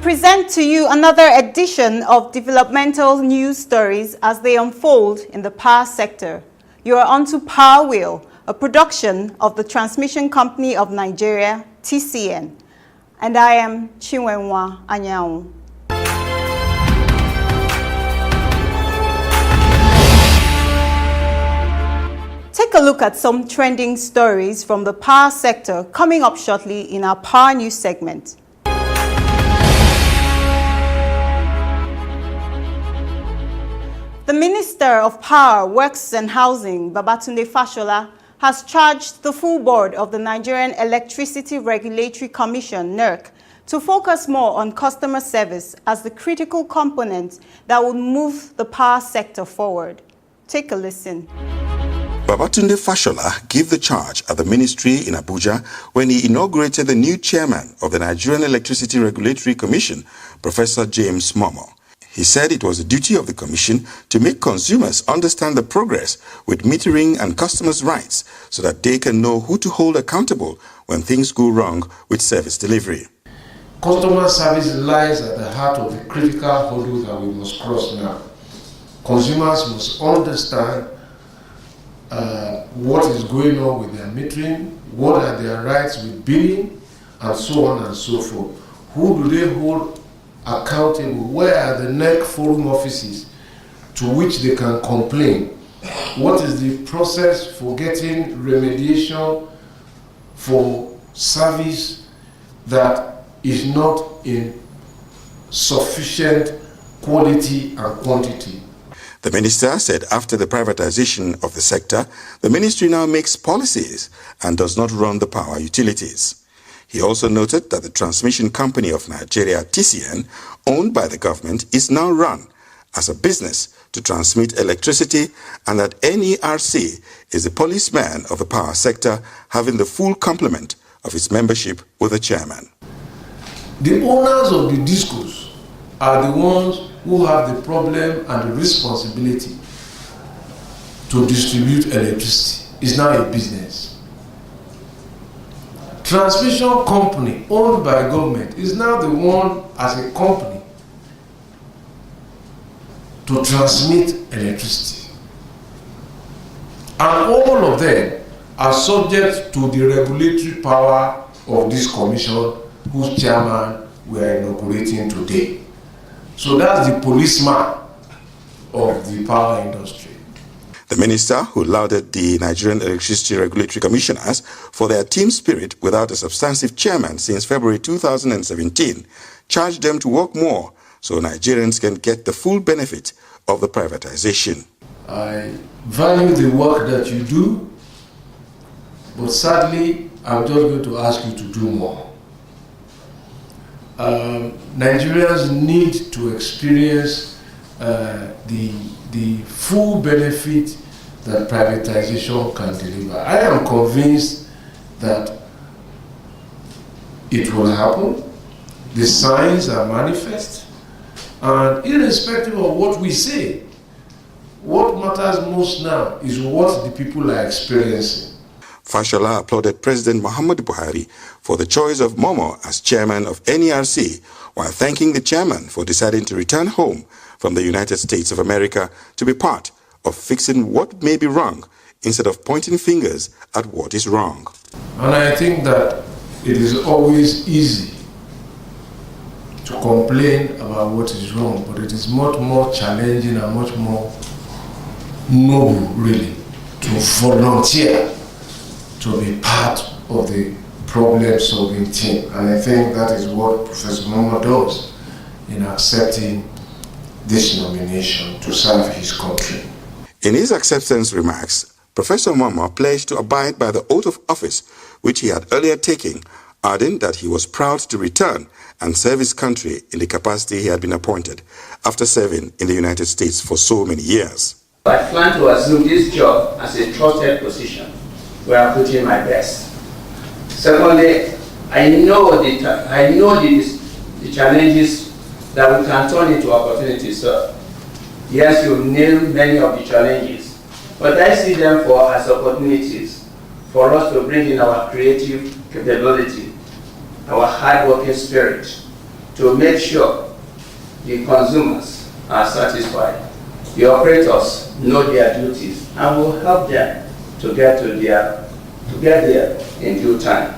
present to you another edition of developmental news stories as they unfold in the power sector. You are onto Power Wheel, a production of the Transmission Company of Nigeria, TCN. And I am Chinwenwa Anyanwu. Take a look at some trending stories from the power sector coming up shortly in our Power News segment. The Minister of Power, Works and Housing, Babatunde Fashola, has charged the full board of the Nigerian Electricity Regulatory Commission, NERC, to focus more on customer service as the critical component that will move the power sector forward. Take a listen. Babatunde Fashola gave the charge at the ministry in Abuja when he inaugurated the new chairman of the Nigerian Electricity Regulatory Commission, Professor James Momo. He said it was the duty of the commission to make consumers understand the progress with metering and customers' rights so that they can know who to hold accountable when things go wrong with service delivery. Customer service lies at the heart of the critical hurdle that we must cross now. Consumers must understand what is going on with their metering, what are their rights with billing, and so on and so forth. Who do they hold accountable? Where are the NERC forum offices to which they can complain? What is the process for getting remediation for service that is not in sufficient quality and quantity? The minister said after the privatization of the sector, the ministry now makes policies and does not run the power utilities. He also noted that the Transmission Company of Nigeria, TCN, owned by the government, is now run as a business to transmit electricity and that NERC is the policeman of the power sector, having the full complement of its membership with the chairman. The owners of the discos are the ones who have the problem and the responsibility to distribute electricity. It's now a business. Transmission company owned by government is now the one as a company to transmit electricity. And all of them are subject to the regulatory power of this commission whose chairman we are inaugurating today. So that's the policeman of the power industry. The minister, who lauded the Nigerian Electricity Regulatory Commissioners for their team spirit without a substantive chairman since February 2017, charged them to work more so Nigerians can get the full benefit of the privatization. I value the work that you do, but sadly, I'm just going to ask you to do more. Nigerians need to experience the full benefit that privatization can deliver. I am convinced that it will happen. The signs are manifest, and irrespective of what we say, what matters most now is what the people are experiencing. Fashola applauded President Muhammadu Buhari for the choice of Momo as chairman of NERC, while thanking the chairman for deciding to return home from the United States of America to be part of fixing what may be wrong instead of pointing fingers at what is wrong. And I think that it is always easy to complain about what is wrong, but it is much more challenging and much more noble, really, to volunteer to be part of the problem-solving team. And I think that is what Professor Momo does in accepting this nomination to serve his country. In his acceptance remarks, Professor Momo pledged to abide by the oath of office which he had earlier taken, adding that he was proud to return and serve his country in the capacity he had been appointed after serving in the United States for so many years. I plan to assume this job as a trusted position where I put in my best. Secondly, I know the challenges that we can turn into opportunities. So, yes, you nailed many of the challenges, but I see them as opportunities for us to bring in our creative capability, our hard-working spirit, to make sure the consumers are satisfied. The operators know their duties and will help them to get there in due time.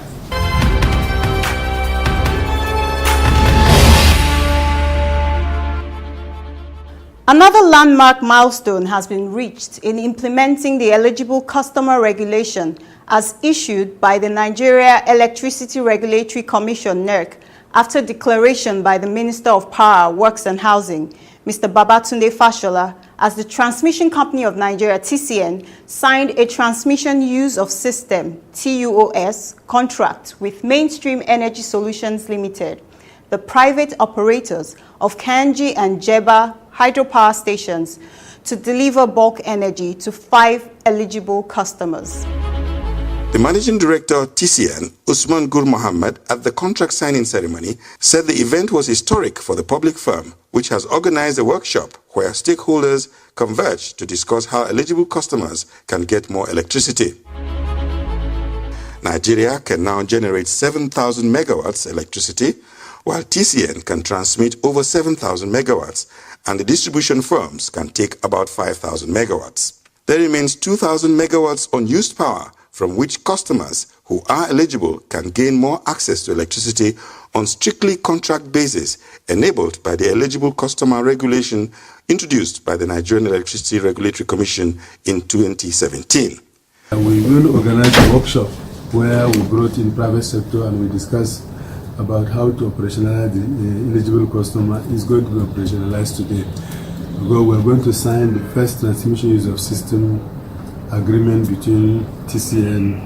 Another landmark milestone has been reached in implementing the eligible customer regulation as issued by the Nigeria Electricity Regulatory Commission (NERC) after declaration by the Minister of Power, Works and Housing, Mr. Babatunde Fashola, as the Transmission Company of Nigeria (TCN) signed a Transmission Use of System (TUOS) contract with Mainstream Energy Solutions Limited, the private operators of Kanji and Jeba hydropower stations, to deliver bulk energy to 5 eligible customers. The Managing Director of TCN, Usman Gur Mohammed, at the contract signing ceremony, said the event was historic for the public firm, which has organized a workshop where stakeholders converged to discuss how eligible customers can get more electricity. Nigeria can now generate 7,000 megawatts electricity, while TCN can transmit over 7,000 megawatts, and the distribution firms can take about 5,000 megawatts. There remains 2,000 megawatts unused power from which customers who are eligible can gain more access to electricity on strictly contract basis, enabled by the eligible customer regulation introduced by the Nigerian Electricity Regulatory Commission in 2017. We will organize a workshop where we brought in private sector and we discussed about how to operationalize the eligible customer. Is going to be operationalized today. We're going to sign the first transmission use of system agreement between TCN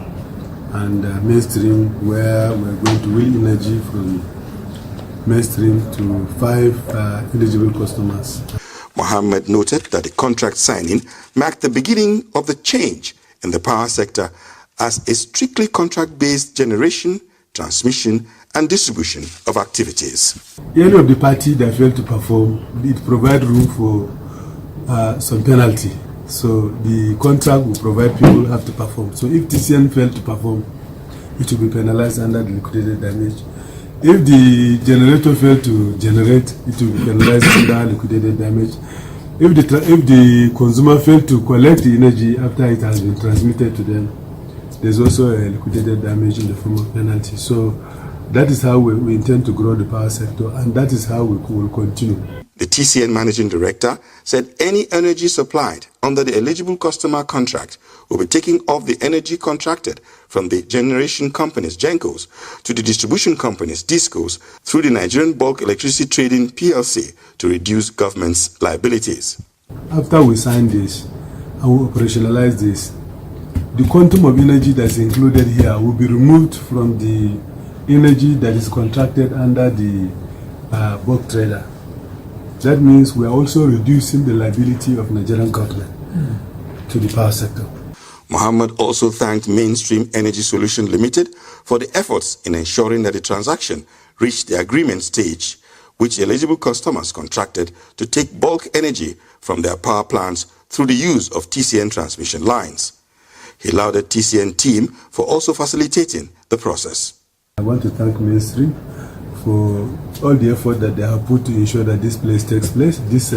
and Mainstream, where we're going to wheel energy from Mainstream to 5 eligible customers. Mohammed noted that the contract signing marked the beginning of the change in the power sector as a strictly contract-based generation, transmission, and distribution of activities. Any of the party that fail to perform, it provides room for some penalty. So the contract will provide people have to perform. So if TCN failed to perform, it will be penalized under the liquidated damage. If the generator failed to generate, it will be penalized under liquidated damage. If the consumer failed to collect the energy after it has been transmitted to them, there's also a liquidated damage in the form of penalty. So that is how we intend to grow the power sector, and that is how we will continue. The TCN Managing Director said any energy supplied under the eligible customer contract will be taking off the energy contracted from the generation companies, GENCOs, to the distribution companies, DISCOs, through the Nigerian Bulk Electricity Trading PLC to reduce government's liabilities. After we sign this and we operationalize this, the quantum of energy that's included here will be removed from the energy that is contracted under the bulk trader. That means we are also reducing the liability of Nigerian government to the power sector. Mohammed also thanked Mainstream Energy Solution Limited for the efforts in ensuring that the transaction reached the agreement stage, which eligible customers contracted to take bulk energy from their power plants through the use of TCN transmission lines. He lauded TCN team for also facilitating the process. I want to thank Mainstream for all the effort that they have put to ensure that this place takes place. This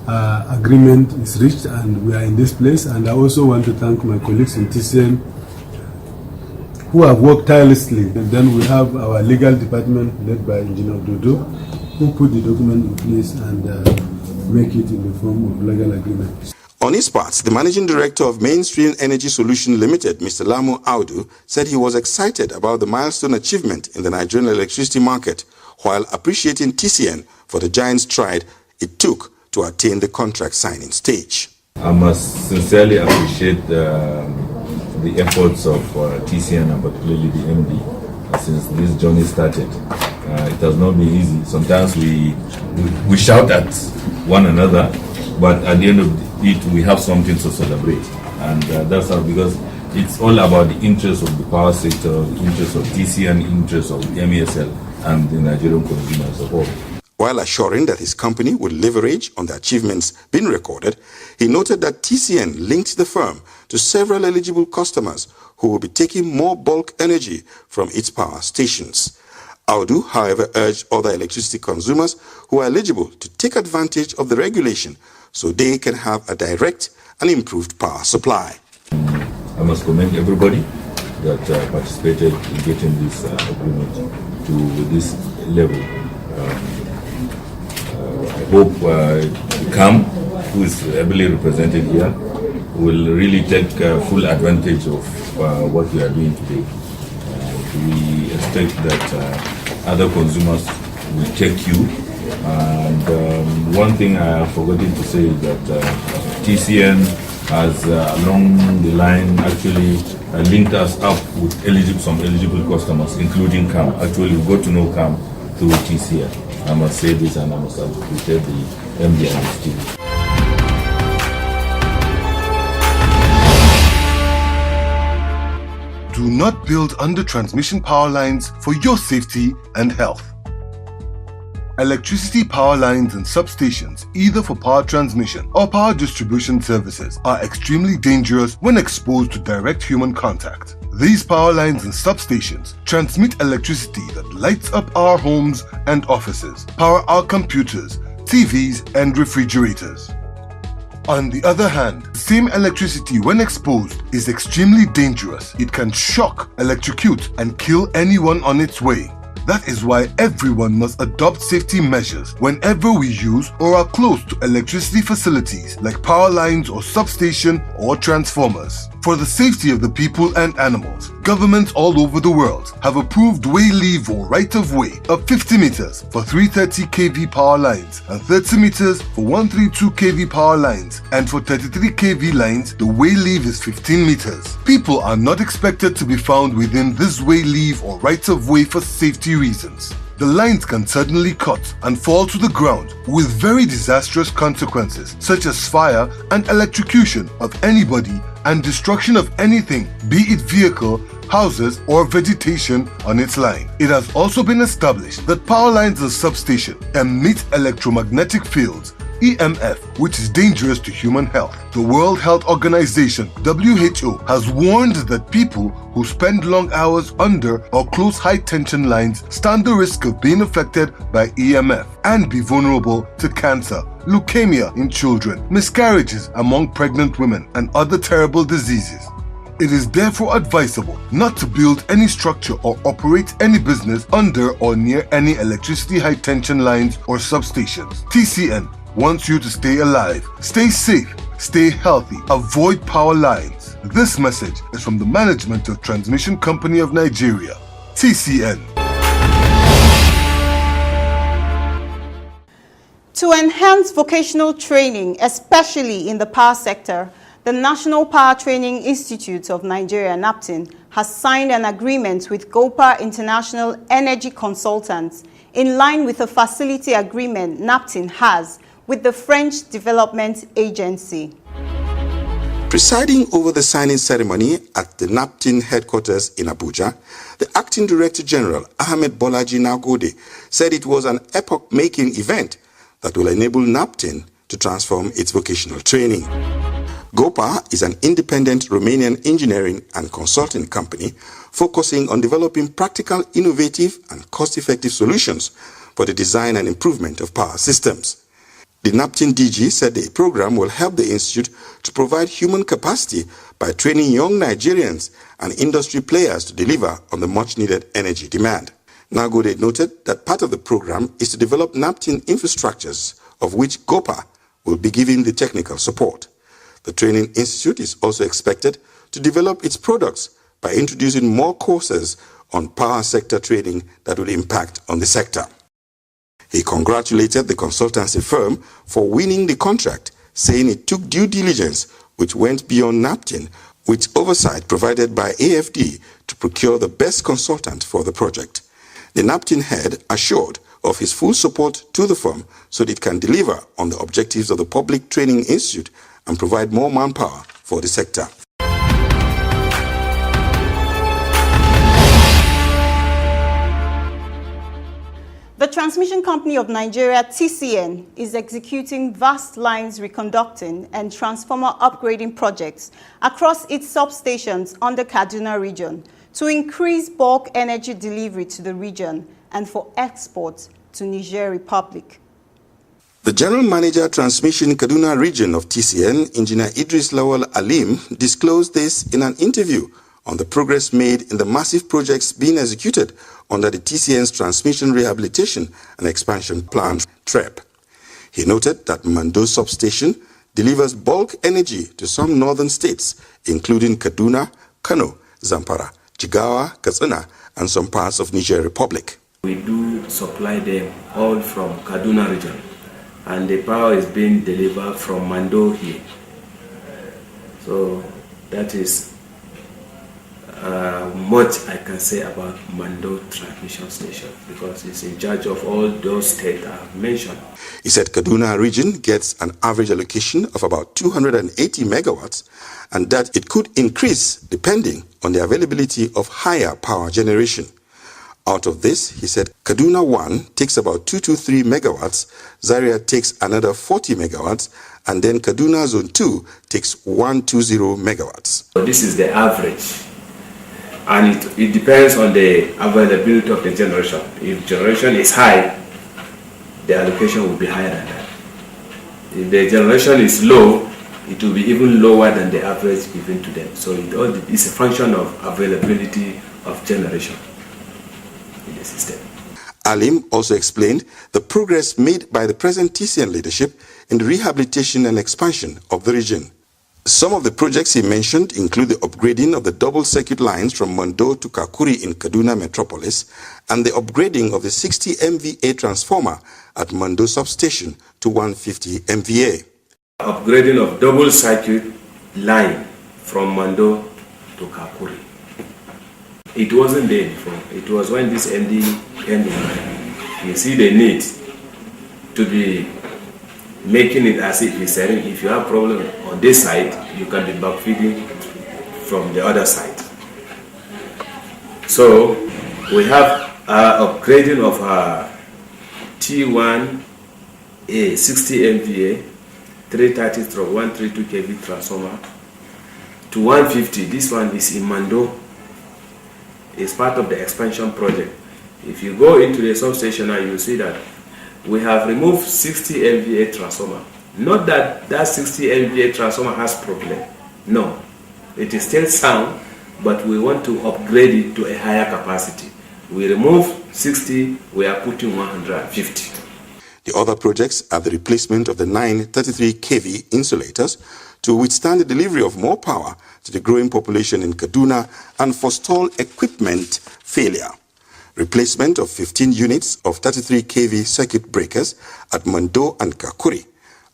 agreement is reached and we are in this place. And I also want to thank my colleagues in TCN who have worked tirelessly. And then we have our legal department led by Engineer Dodo, who put the document in place and make it in the form of legal agreement. On his part, the Managing Director of Mainstream Energy Solution Limited, Mr. Lamu Audu, said he was excited about the milestone achievement in the Nigerian electricity market, while appreciating TCN for the giant stride it took to attain the contract signing stage. I must sincerely appreciate the efforts of TCN and particularly the MD since this journey started. It has not been easy. Sometimes we shout at one another, but at the end of it, we have something to celebrate. And that's how, because it's all about the interests of the power sector, the interests of TCN, the interests of MESL and the Nigerian consumer as a whole. While assuring that his company would leverage on the achievements being recorded, he noted that TCN linked the firm to several eligible customers who will be taking more bulk energy from its power stations. Audu, however, urged other electricity consumers who are eligible to take advantage of the regulation so they can have a direct and improved power supply. I must commend everybody that participated in getting this agreement to this level. I hope CAM, who is heavily represented here, will really take full advantage of what we are doing today. We expect that other consumers will take cue. And one thing I have forgotten to say is that TCN has along the line actually linked us up with some eligible customers, including CAM. Actually, we got to know CAM through TCN. I must say this, and I must appreciate the MD and his team. Do not build under transmission power lines for your safety and health. Electricity power lines and substations, either for power transmission or power distribution services, are extremely dangerous when exposed to direct human contact. These power lines and substations transmit electricity that lights up our homes and offices, power our computers, TVs, and refrigerators. On the other hand, the same electricity when exposed is extremely dangerous. It can shock, electrocute, and kill anyone on its way. That is why everyone must adopt safety measures whenever we use or are close to electricity facilities like power lines or substation or transformers. For the safety of the people and animals, governments all over the world have approved way leave or right-of-way of 50 meters for 330 kV power lines and 30 meters for 132 kV power lines, and for 33 kV lines, the way leave is 15 meters. People are not expected to be found within this way leave or right-of-way for safety reasons. The lines can suddenly cut and fall to the ground with very disastrous consequences such as fire and electrocution of anybody and destruction of anything, be it vehicle, houses or vegetation on its line. It has also been established that power lines and substation emit electromagnetic fields, EMF, which is dangerous to human health. The World Health Organization, WHO, has warned that people who spend long hours under or close high-tension lines stand the risk of being affected by EMF and be vulnerable to cancer, leukemia in children, miscarriages among pregnant women, and other terrible diseases. It is therefore advisable not to build any structure or operate any business under or near any electricity high-tension lines or substations. TCN wants you to stay alive, stay safe, stay healthy, avoid power lines. This message is from the Management of Transmission Company of Nigeria, TCN. To enhance vocational training, especially in the power sector, the National Power Training Institute of Nigeria, NAPTIN, has signed an agreement with GOPA International Energy Consultants in line with a facility agreement NAPTIN has with the French Development Agency. Presiding over the signing ceremony at the NAPTIN headquarters in Abuja, the Acting Director General, Ahmed Bolaji Nagode, said it was an epoch-making event that will enable NAPTIN to transform its vocational training. GOPA is an independent Romanian engineering and consulting company focusing on developing practical, innovative, and cost-effective solutions for the design and improvement of power systems. The NAPTIN DG said the program will help the institute to provide human capacity by training young Nigerians and industry players to deliver on the much-needed energy demand. Nagode noted that part of the program is to develop NAPTIN infrastructures, of which GOPA will be giving the technical support. The Training Institute is also expected to develop its products by introducing more courses on power sector training that will impact on the sector. He congratulated the consultancy firm for winning the contract, saying it took due diligence which went beyond NAPTIN, with oversight provided by AFD to procure the best consultant for the project. The NAPTIN head assured of his full support to the firm so that it can deliver on the objectives of the Public Training Institute and provide more manpower for the sector. The Transmission Company of Nigeria, TCN, is executing vast lines reconducting and transformer upgrading projects across its substations on the Kaduna region to increase bulk energy delivery to the region and for export to Niger Republic. The General Manager, Transmission Kaduna Region of TCN, Engineer Idris Lawal Alim, disclosed this in an interview on the progress made in the massive projects being executed under the TCN's Transmission Rehabilitation and Expansion Plan, TREP. He noted that Mando Substation delivers bulk energy to some northern states, including Kaduna, Kano, Zamfara, Jigawa, Katsina, and some parts of Niger Republic. We do supply them all from Kaduna region, and the power is being delivered from Mando here. So that is much I can say about Mando transmission station, because it's in charge of all those states I've mentioned. He said Kaduna region gets an average allocation of about 280 megawatts and that it could increase depending on the availability of higher power generation. Out of this, he said Kaduna 1 takes about 223 megawatts, Zaria takes another 40 megawatts, and then Kaduna Zone 2 takes 120 megawatts. So this is the average, and it depends on the availability of the generation. If generation is high, the allocation will be higher than that. If the generation is low, it will be even lower than the average given to them. So it's a function of availability of generation in the system. Alim also explained the progress made by the present TCN leadership in the rehabilitation and expansion of the region. Some of the projects he mentioned include the upgrading of the double circuit lines from Mando to Kakuri in Kaduna Metropolis and the upgrading of the 60 MVA transformer at Mando Substation to 150 MVA. Upgrading of double circuit line from Mando to Kakuri. It wasn't there before. It was when this MD came in. You see the need to be making it as if it's saying if you have problem on this side, you can be backfeeding from the other side. So we have upgrading of our T1A 60 MVA 330/132 kV transformer to 150. This one is in Mando. It's part of the expansion project. If you go into the substation now, you see that we have removed 60 MVA transformer. Not that that 60 MVA transformer has problem. No, it is still sound, but we want to upgrade it to a higher capacity. We remove 60, we are putting 150. The other projects are the replacement of the 9 33 kV insulators to withstand the delivery of more power to the growing population in Kaduna and forestall equipment failure. Replacement of 15 units of 33 kV circuit breakers at Mando and Kakuri.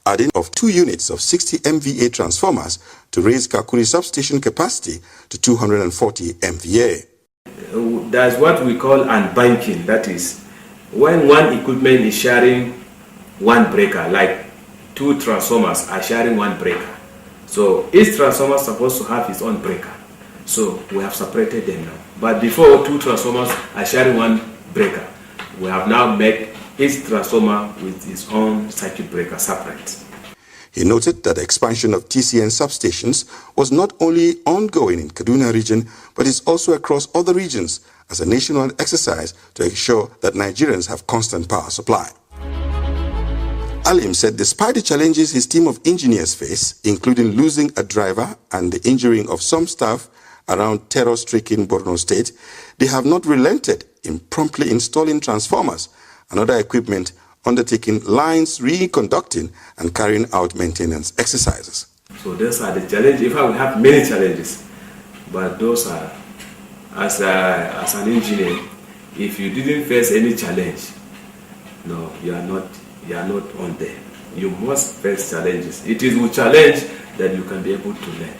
Adding of 2 units of 60 MVA transformers to raise Kakuri substation capacity to 240 MVA. That's what we call unbanking. That is, when one equipment is sharing one breaker, like 2 transformers are sharing one breaker. So each transformer is supposed to have its own breaker. So we have separated them now. But before, 2 transformers are sharing one breaker. We have now made each transformer with its own circuit breaker separate. He noted that the expansion of TCN substations was not only ongoing in Kaduna region, but is also across other regions as a nationwide exercise to ensure that Nigerians have constant power supply. Alim said despite the challenges his team of engineers face, including losing a driver and the injuring of some staff around terror-stricken Borno State, they have not relented in promptly installing transformers and other equipment, undertaking lines reconducting and carrying out maintenance exercises. So those are the challenges. In fact, we have many challenges, but those are, as an engineer, if you didn't face any challenge, no, you are not on there. You must face challenges. It is with challenge that you can be able to learn.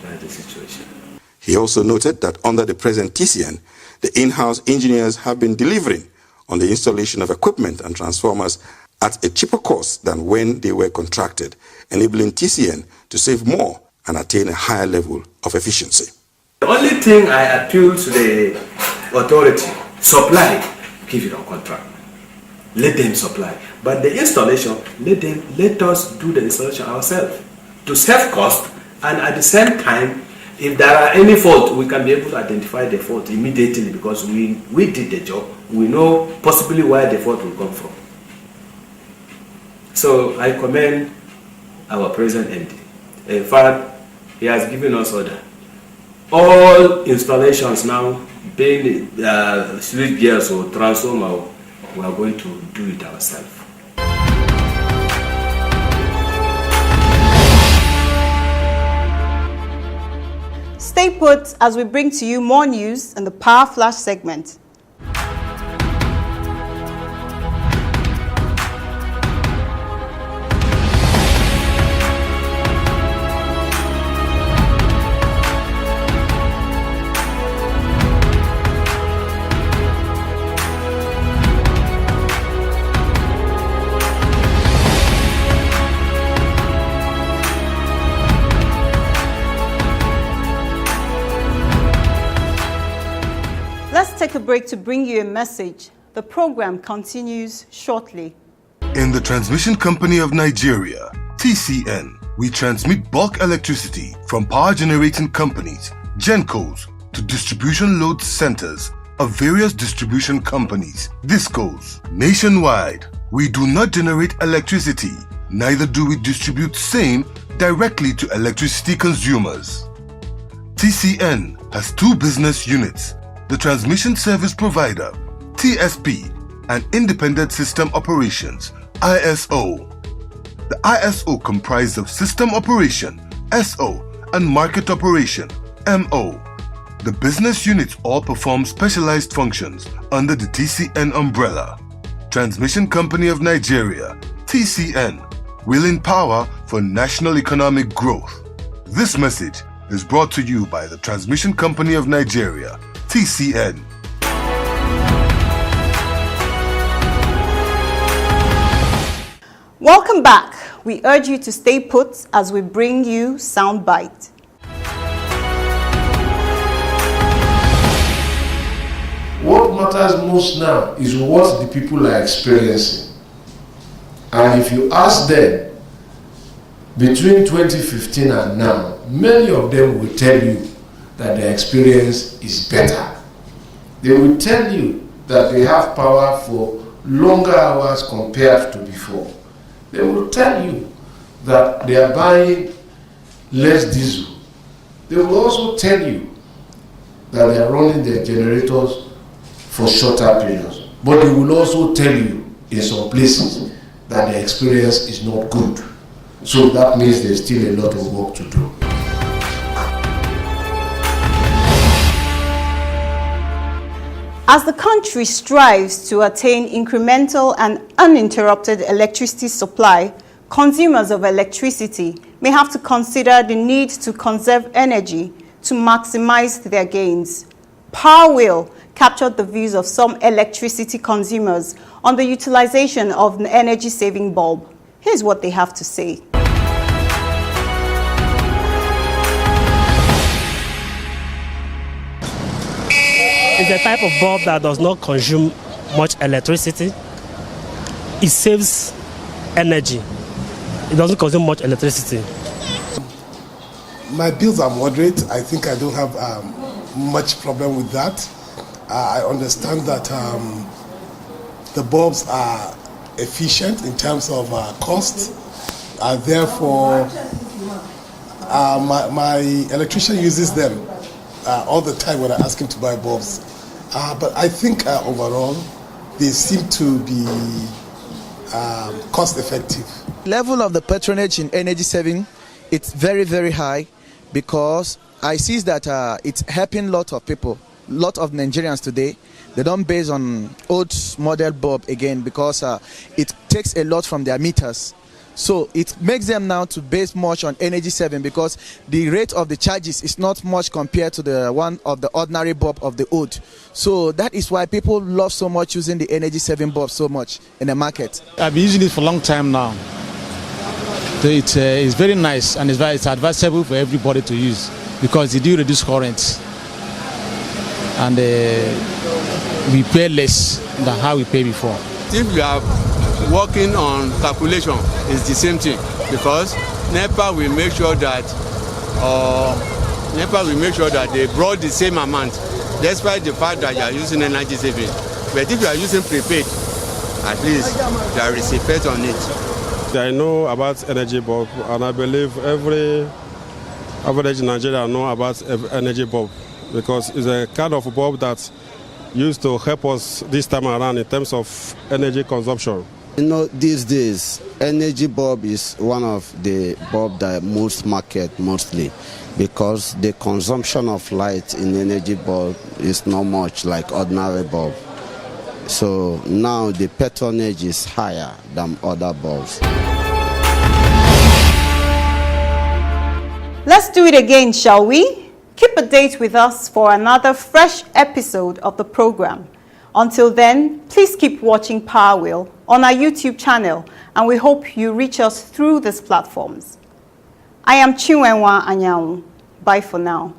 That's the situation. He also noted that under the present TCN, the in-house engineers have been delivering on the installation of equipment and transformers at a cheaper cost than when they were contracted, enabling TCN to save more and attain a higher level of efficiency. The only thing I appeal to the authority, supply, give it on contract. Let them supply. But the installation, let us do the installation ourselves to save cost and at the same time If there are any fault, we can be able to identify the fault immediately because we did the job. We know possibly where the fault will come from. So I commend our present MD. In fact, he has given us order. All installations now, being switch gears or transformer, we are going to do it ourselves. Stay put as we bring to you more news in the Power Flash segment. Let's take a break to bring you a message. The program continues shortly. In the Transmission Company of Nigeria, TCN, we transmit bulk electricity from power generating companies, GenCos, to distribution load centers of various distribution companies, DISCOs. Nationwide, we do not generate electricity, neither do we distribute same directly to electricity consumers. TCN has two business units: the Transmission Service Provider, TSP, and Independent System Operations, ISO. The ISO comprised of System Operation, SO, and Market Operation, MO. The business units all perform specialized functions under the TCN umbrella. Transmission Company of Nigeria, TCN, wielding power for national economic growth. This message is brought to you by the Transmission Company of Nigeria, TCN. Welcome back. We urge you to stay put as we bring you Soundbite. What matters most now is what the people are experiencing. And if you ask them, between 2015 and now, many of them will tell you that their experience is better. They will tell you that they have power for longer hours compared to before. They will tell you that they are buying less diesel. They will also tell you that they are running their generators for shorter periods. But they will also tell you in some places that the experience is not good. So that means there's still a lot of work to do. As the country strives to attain incremental and uninterrupted electricity supply, consumers of electricity may have to consider the need to conserve energy to maximize their gains. Power Wheel captured the views of some electricity consumers on the utilization of an energy-saving bulb. Here's what they have to say. It's a type of bulb that does not consume much electricity. It saves energy. It doesn't consume much electricity. My bills are moderate. I think I don't have much problem with that. I understand that the bulbs are efficient in terms of cost. Therefore, my electrician uses them all the time when I ask him to buy bulbs. But I think overall, they seem to be cost effective. Level of the patronage in energy saving, it's very, very high, because I see that it's helping a lot of people, a lot of Nigerians today. They don't base on old model bulb again, because it takes a lot from their meters. So it makes them now to base much on energy saving, because the rate of the charges is not much compared to the one of the ordinary bulb of the old. So that is why people love so much using the energy saving bulb so much in the market. I've been using it for a long time now. So it's very nice, and it's advisable for everybody to use, because it do reduce current, and we pay less than how we pay before. If you are working on calculation, it's the same thing, because NEPA will make sure that NEPA will make sure that they brought the same amount, despite the fact that you are using energy saving. But if you are using prepaid, at least there is a pet on it. I know about energy bulb, and I believe every average Nigerian know about energy bulb, because it's a kind of bulb that used to help us this time around in terms of energy consumption. You know, these days, energy bulb is one of the bulb that moves market mostly, because the consumption of light in energy bulb is not much like ordinary bulb. So now the patronage is higher than other bulbs. Let's do it again, shall we? Keep a date with us for another fresh episode of the program. Until then, please keep watching Power Wheel on our YouTube channel, and we hope you reach us through these platforms. I am Chinwenwa Anyanwu. Bye for now.